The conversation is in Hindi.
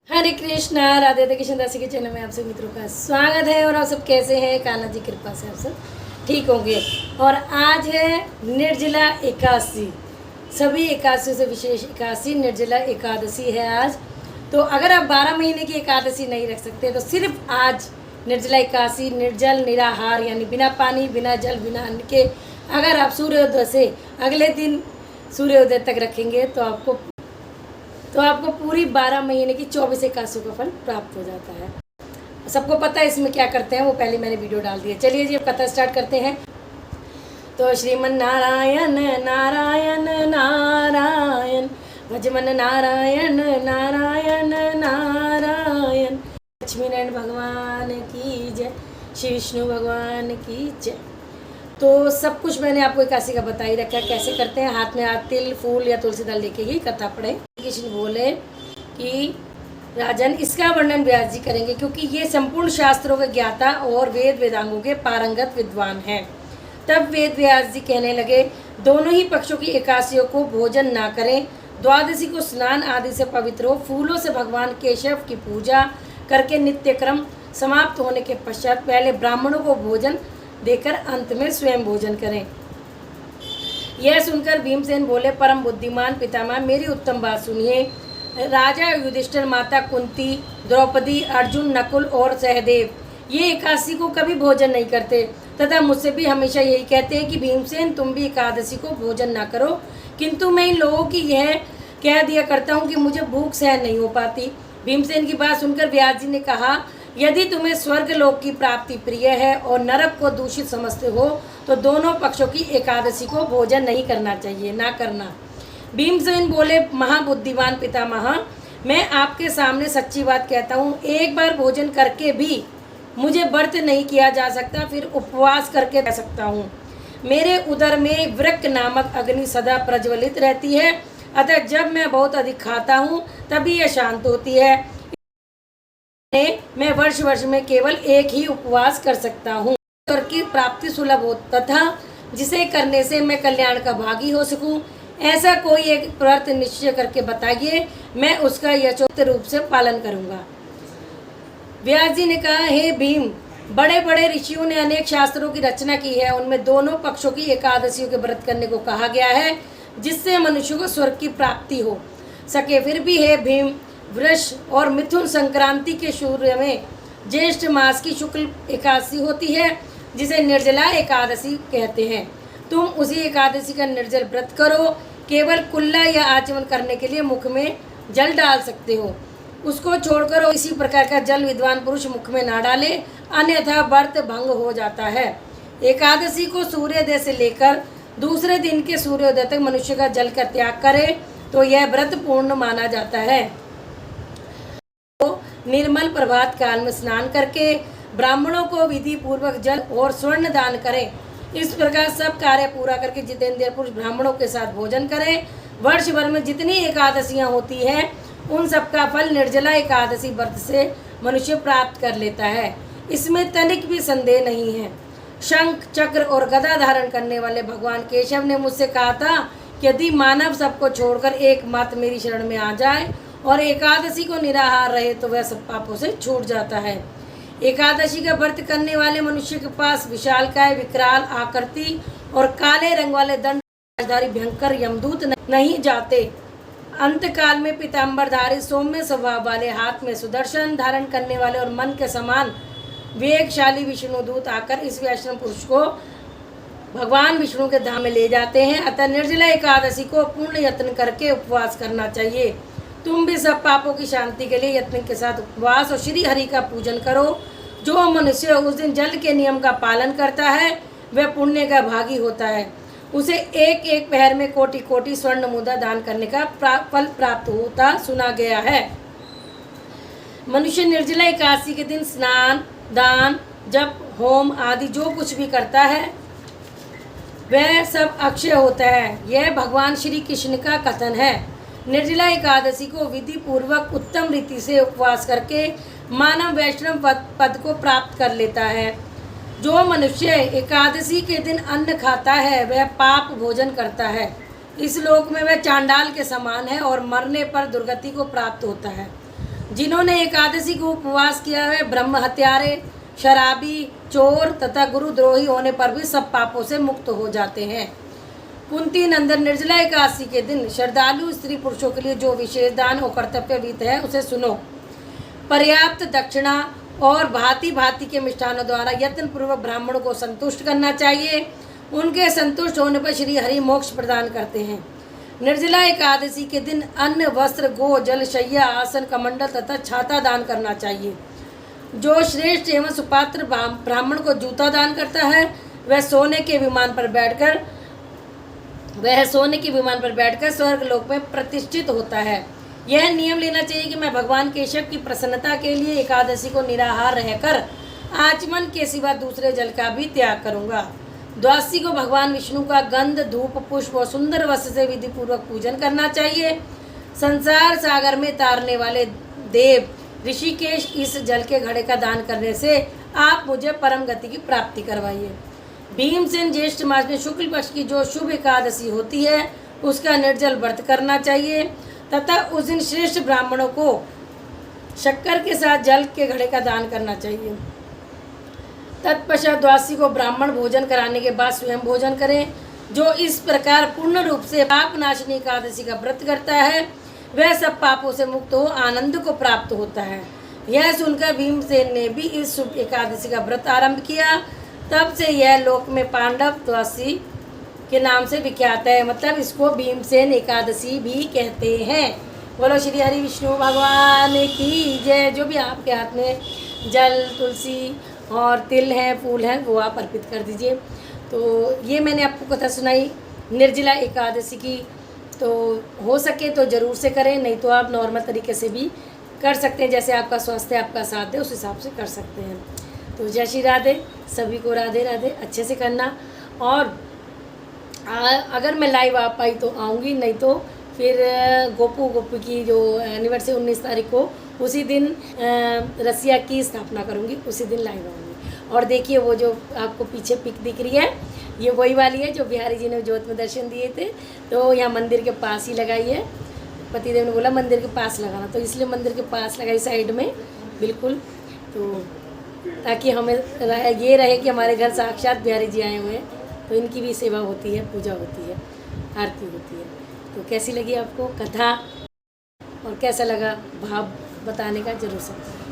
हरे कृष्णा, राधे राधे। कृष्ण दासी के चैनल में आप सब मित्रों का स्वागत है। और आप सब कैसे हैं? कान्हा जी कृपा से आप सब ठीक होंगे। और आज है निर्जला एकादशी, सभी एकादशियों से विशेष एकादशी निर्जला एकादशी है आज। तो अगर आप 12 महीने की एकादशी नहीं रख सकते तो सिर्फ आज निर्जला एकादशी, निर्जल निराहार यानी बिना पानी, बिना जल, बिना अन्न के अगर आप सूर्योदय से अगले दिन सूर्योदय तक रखेंगे तो आपको पूरी 12 महीने की 24 एकादशियों का फल प्राप्त हो जाता है। सबको पता है इसमें क्या करते हैं, वो पहले मैंने वीडियो डाल दी है। चलिए जी अब कथा स्टार्ट करते हैं। तो श्रीमन नारायण नारायण नारायण, भजमन नारायण नारायण नारायण, लक्ष्मी नारायण भगवान की जय, श्री विष्णु भगवान की जय। तो सब कुछ मैंने आपको एकादशी का बता ही रखा है कैसे करते हैं। हाथ में हाथ तिल, फूल या तुलसी दल लेके ही कथा पढ़े। कृष्ण बोले कि राजन इसका वर्णन व्यास जी करेंगे क्योंकि ये संपूर्ण शास्त्रों के ज्ञाता और वेद वेदांगों के पारंगत विद्वान हैं। तब वेद व्यास जी कहने लगे, दोनों ही पक्षों की एकादशियों को भोजन ना करें। द्वादशी को स्नान आदि से पवित्र हो, फूलों से भगवान केशव की पूजा करके नित्य क्रम समाप्त होने के पश्चात पहले ब्राह्मणों को भोजन देकर अंत में स्वयं भोजन करें। यह सुनकर भीमसेन बोले, परम बुद्धिमान पितामह मेरी उत्तम बात सुनिए। राजा युधिष्ठिर, माता कुंती, द्रौपदी, अर्जुन, नकुल और सहदेव ये एकादशी को कभी भोजन नहीं करते तथा मुझसे भी हमेशा यही कहते हैं कि भीमसेन तुम भी एकादशी को भोजन ना करो। किंतु मैं इन लोगों की यह कह दिया करता हूँ कि मुझे भूख सहन नहीं हो पाती। भीमसेन की बात सुनकर व्यास जी ने कहा, यदि तुम्हें स्वर्ग लोक की प्राप्ति प्रिय है और नरक को दूषित समझते हो तो दोनों पक्षों की एकादशी को भोजन नहीं करना चाहिए, ना करना। भीमसेन बोले, महाबुद्धिमान पितामह मैं आपके सामने सच्ची बात कहता हूँ, एक बार भोजन करके भी मुझे व्रत नहीं किया जा सकता, फिर उपवास करके रह सकता हूँ। मेरे उदर में वृक्क नामक अग्नि सदा प्रज्वलित रहती है, अतः जब मैं बहुत अधिक खाता हूँ तभी यह शांत होती है। मैं वर्ष वर्ष में केवल एक ही उपवास कर सकता हूँ की प्राप्ति सुलभ हो तथा जिसे करने से मैं कल्याण का भागी हो सकूं। ऐसा कोई एक व्रत निश्चय करके बताइए, मैं उसका यथोचित रूप से पालन करूंगा। व्यास जी ने कहा, हे भीम, बड़े बड़े ऋषियों ने अनेक शास्त्रों की रचना की है, उनमें दोनों पक्षों की एकादशियों के व्रत करने को कहा गया है जिससे मनुष्य को स्वर्ग की प्राप्ति हो सके। फिर भी हे भीम, वृष और मिथुन संक्रांति के सूर्य में ज्येष्ठ मास की शुक्ल एकादशी होती है जिसे निर्जला एकादशी कहते हैं। तुम उसी एकादशी का निर्जल व्रत करो। केवल कुल्ला या आचमन करने के लिए मुख में जल डाल सकते हो, उसको छोड़कर और इसी प्रकार का जल विद्वान पुरुष मुख में ना डाले, अन्यथा व्रत भंग हो जाता है। एकादशी को सूर्योदय से लेकर दूसरे दिन के सूर्योदय तक मनुष्य का जल का त्याग करे तो यह व्रत पूर्ण माना जाता है। निर्मल प्रभात काल में स्नान करके ब्राह्मणों को विधि पूर्वक जल और स्वर्ण दान करें। इस प्रकार सब कार्य पूरा करके जितेंद्र पुरुष ब्राह्मणों के साथ भोजन करें। वर्ष भर में जितनी एकादशियां होती हैं उन सब का फल निर्जला एकादशी व्रत से मनुष्य प्राप्त कर लेता है, इसमें तनिक भी संदेह नहीं है। शंख, चक्र और गदा धारण करने वाले भगवान केशव ने मुझसे कहा था कि यदि मानव सबको छोड़कर एकमात्र मेरी शरण में आ जाए और एकादशी को निराहार रहे तो वह सब पापों से छूट जाता है। एकादशी का व्रत करने वाले मनुष्य के पास विशालकाय, विकराल आकृति और काले रंग वाले दंडधारी भयंकर यमदूत नहीं जाते। अंतकाल में पीताम्बरधारी सौम्य स्वभाव वाले, हाथ में सुदर्शन धारण करने वाले और मन के समान वेगशाली विष्णुदूत आकर इस वैष्णव पुरुष को भगवान विष्णु के धाम में ले जाते हैं। अतः निर्जला एकादशी को पूर्ण यत्न करके उपवास करना चाहिए। तुम भी सब पापों की शांति के लिए यत्न के साथ उपवास और श्री हरि का पूजन करो। जो मनुष्य उस दिन जल के नियम का पालन करता है वह पुण्य का भागी होता है। उसे एक एक पहर में कोटि कोटि स्वर्ण मुद्रा दान करने का फल प्राप्त होता सुना गया है। मनुष्य निर्जला एकादशी के दिन स्नान, दान, जप, होम आदि जो कुछ भी करता है वह सब अक्षय होता है। यह भगवान श्री कृष्ण का कथन है। निर्जला एकादशी को विधि पूर्वक उत्तम रीति से उपवास करके मानव वैष्णव पद को प्राप्त कर लेता है। जो मनुष्य एकादशी के दिन अन्न खाता है वह पाप भोजन करता है। इस लोक में वह चांडाल के समान है और मरने पर दुर्गति को प्राप्त होता है। जिन्होंने एकादशी को उपवास किया है ब्रह्म हत्यारे, शराबी, चोर तथा गुरुद्रोही होने पर भी सब पापों से मुक्त हो जाते हैं। कुंती नंदन निर्जला एकादशी के दिन श्रद्धालु स्त्री पुरुषों के लिए जो विशेष दान और कर्तव्य विहित है उसे सुनो। पर्याप्त दक्षिणा और भांति भांति के मिष्ठानों द्वारा यत्न पूर्वक ब्राह्मणों को संतुष्ट करना चाहिए। उनके संतुष्ट होने पर श्री हरि मोक्ष प्रदान करते हैं। निर्जला एकादशी के दिन अन्न, वस्त्र, गो, जल, शय्या, आसन, कमंडल तथा छाता दान करना चाहिए। जो श्रेष्ठ एवं सुपात्र ब्राह्मण को जूता दान करता है वह सोने के विमान पर बैठकर स्वर्ग लोक में प्रतिष्ठित होता है। यह नियम लेना चाहिए कि मैं भगवान केशव की प्रसन्नता के लिए एकादशी को निराहार रहकर आचमन के सिवा दूसरे जल का भी त्याग करूंगा। द्वादशी को भगवान विष्णु का गंध, धूप, पुष्प और सुंदर वस्त्र से विधि पूर्वक पूजन करना चाहिए। संसार सागर में तारने वाले देव ऋषिकेश, इस जल के घड़े का दान करने से आप मुझे परम गति की प्राप्ति करवाइए। भीमसेन ज्येष्ठ मास में शुक्ल पक्ष की जो शुभ एकादशी होती है उसका निर्जल व्रत करना चाहिए तथा उस दिन श्रेष्ठ ब्राह्मणों को शक्कर के साथ जल के घड़े का दान करना चाहिए। तत्पश्चात द्वादशी को ब्राह्मण भोजन कराने के बाद स्वयं भोजन करें। जो इस प्रकार पूर्ण रूप से पाप नाशनी एकादशी का व्रत करता है वह सब पापों से मुक्त हो आनंद को प्राप्त होता है। यह सुनकर भीमसेन ने भी इस शुभ एकादशी का व्रत आरंभ किया। तब से यह लोक में पांडव द्वादशी के नाम से विख्यात है, मतलब इसको भीमसेन एकादशी भी कहते हैं। बोलो श्री हरि विष्णु भगवान की जय। जो भी आपके हाथ में जल, तुलसी और तिल हैं, फूल हैं, वो आप अर्पित कर दीजिए। तो ये मैंने आपको कथा सुनाई निर्जला एकादशी की। तो हो सके तो ज़रूर से करें, नहीं तो आप नॉर्मल तरीके से भी कर सकते हैं, जैसे आपका स्वास्थ्य आपका साथ दे उस हिसाब से कर सकते हैं। तो जय श्री राधे, सभी को राधे राधे। अच्छे से करना, और अगर मैं लाइव आ पाई तो आऊँगी, नहीं तो फिर गोपू की जो एनिवर्सरी 19 तारीख को उसी दिन रसिया की स्थापना करूँगी, उसी दिन लाइव आऊँगी। और देखिए वो जो आपको पीछे पिक दिख रही है ये वही वाली है जो बिहारी जी ने जोत में दर्शन दिए थे। तो यहाँ मंदिर के पास ही लगाई है। पतिदेव ने बोला मंदिर के पास लगाना, तो इसलिए मंदिर के पास लगाई, साइड में बिल्कुल, तो ताकि हमें ये रहे कि हमारे घर साक्षात बिहारी जी आए हुए हैं, तो इनकी भी सेवा होती है, पूजा होती है, आरती होती है। तो कैसी लगी आपको कथा और कैसा लगा भाव बताने का जरूर सकते हैं।